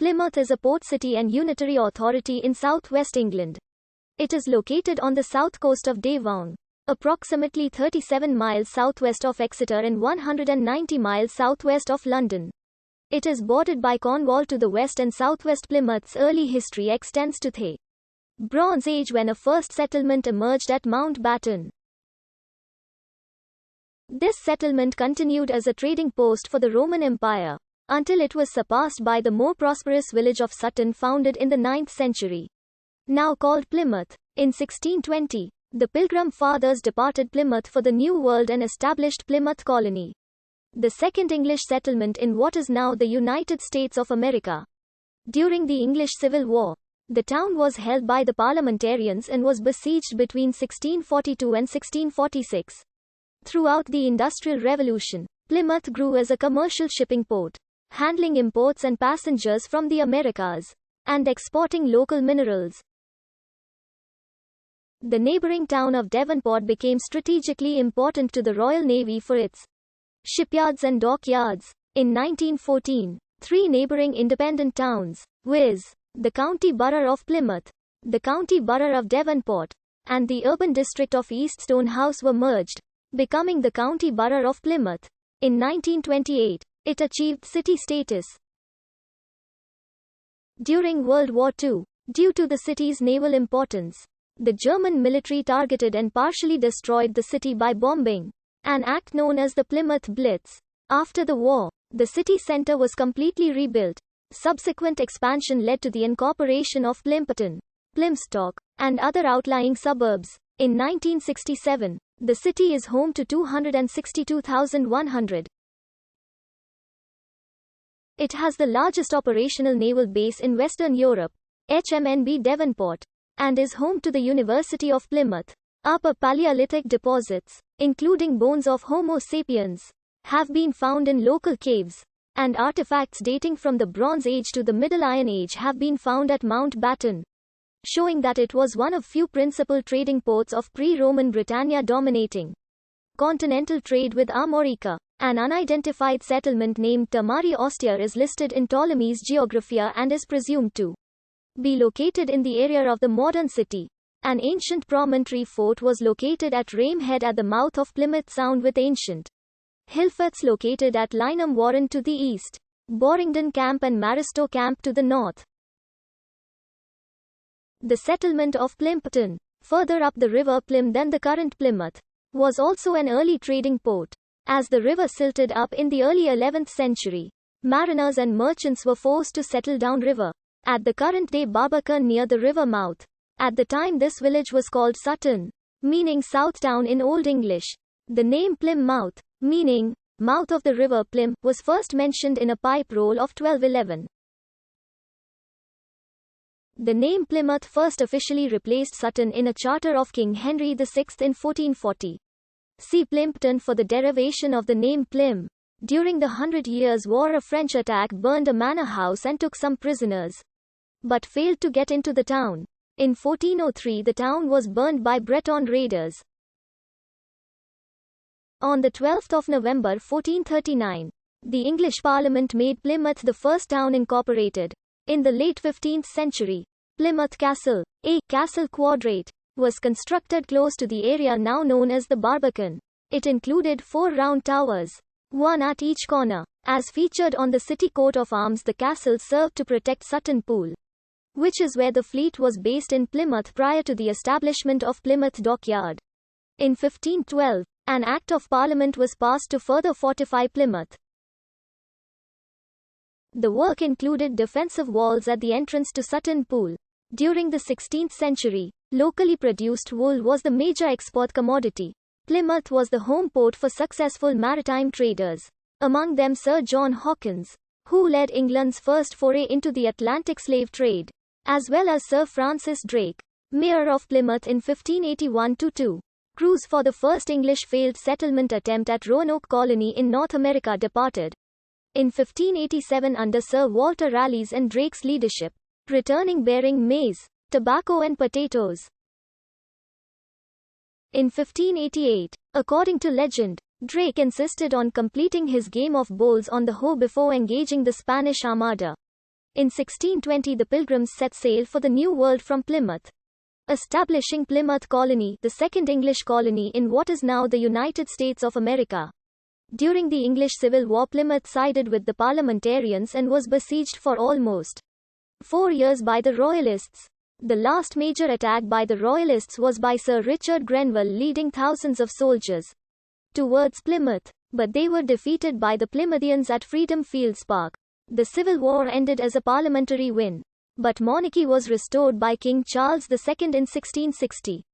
Plymouth is a port city and unitary authority in southwest England. It is located on the south coast of Devon, approximately 37 miles southwest of Exeter and 190 miles southwest of London. It is bordered by Cornwall to the west and southwest. Plymouth's early history extends to the Bronze Age, when a first settlement emerged at Mountbatten. This settlement continued as a trading post for the Roman Empire, until it was surpassed by the more prosperous village of Sutton, founded in the 9th century. Now called Plymouth. In 1620, the Pilgrim Fathers departed Plymouth for the New World and established Plymouth Colony, the second English settlement in what is now the United States of America. During the English Civil War, the town was held by the parliamentarians and was besieged between 1642 and 1646. Throughout the Industrial Revolution, Plymouth grew as a commercial shipping port, handling imports and passengers from the Americas, and exporting local minerals. The neighboring town of Devonport became strategically important to the Royal Navy for its shipyards and dockyards. In 1914, three neighboring independent towns, viz., the County Borough of Plymouth, the County Borough of Devonport, and the urban district of East Stonehouse, were merged, becoming the County Borough of Plymouth. In 1928, it achieved city status. During World War II, due to the city's naval importance, the German military targeted and partially destroyed the city by bombing, an act known as the Plymouth Blitz. After the war, the city centre was completely rebuilt. Subsequent expansion led to the incorporation of Plympton, Plymstock, and other outlying suburbs. In 1967, the city is home to 262,100. It has the largest operational naval base in Western Europe, HMNB Devonport, and is home to the University of Plymouth. Upper Paleolithic deposits, including bones of Homo sapiens, have been found in local caves, and artifacts dating from the Bronze Age to the Middle Iron Age have been found at Mountbatten, showing that it was one of few principal trading ports of pre-Roman Britannia dominating continental trade with Armorica. An unidentified settlement named Tamari Ostia is listed in Ptolemy's Geographia and is presumed to be located in the area of the modern city. An ancient promontory fort was located at Rame Head at the mouth of Plymouth Sound, with ancient hillforts located at Lynham Warren to the east, Borringdon Camp and Maristow Camp to the north. The settlement of Plympton, further up the River Plym than the current Plymouth, was also an early trading port. As the river silted up in the early 11th century, mariners and merchants were forced to settle downriver, at the current-day Barbican near the river mouth. At the time, this village was called Sutton, meaning South Town in Old English. The name Plymouth, meaning mouth of the River Plym, was first mentioned in a pipe roll of 1211. The name Plymouth first officially replaced Sutton in a charter of King Henry VI in 1440. See Plympton for the derivation of the name Plym. During the 100 Years' War, a French attack burned a manor house and took some prisoners, but failed to get into the town. In 1403, the town was burned by Breton raiders. On the 12th of November 1439, the English Parliament made Plymouth the first town incorporated. In the late 15th century, Plymouth Castle, a castle quadrate, was constructed close to the area now known as the Barbican. It included 4 round towers, one at each corner. As featured on the city coat of arms, the castle served to protect Sutton Pool, which is where the fleet was based in Plymouth prior to the establishment of Plymouth Dockyard. In 1512, an Act of Parliament was passed to further fortify Plymouth. The work included defensive walls at the entrance to Sutton Pool. During the 16th century, locally produced wool was the major export commodity. Plymouth was the home port for successful maritime traders, among them Sir John Hawkins, who led England's first foray into the Atlantic slave trade, as well as Sir Francis Drake, Mayor of Plymouth in 1581-2. Crews for the first English failed settlement attempt at Roanoke Colony in North America departed in 1587 under Sir Walter Raleigh's and Drake's leadership, returning bearing maize, tobacco and potatoes. In 1588, according to legend, Drake insisted on completing his game of bowls on the Hoe before engaging the Spanish Armada. In 1620 the Pilgrims set sail for the New World from Plymouth, establishing Plymouth Colony, the second English colony in what is now the United States of America. During the English Civil War, Plymouth sided with the Parliamentarians and was besieged for almost 4 years by the Royalists. The last major attack by the Royalists was by Sir Richard Grenville leading thousands of soldiers towards Plymouth, but they were defeated by the Plymouthians at Freedom Fields Park. The Civil War ended as a parliamentary win, but monarchy was restored by King Charles II in 1660.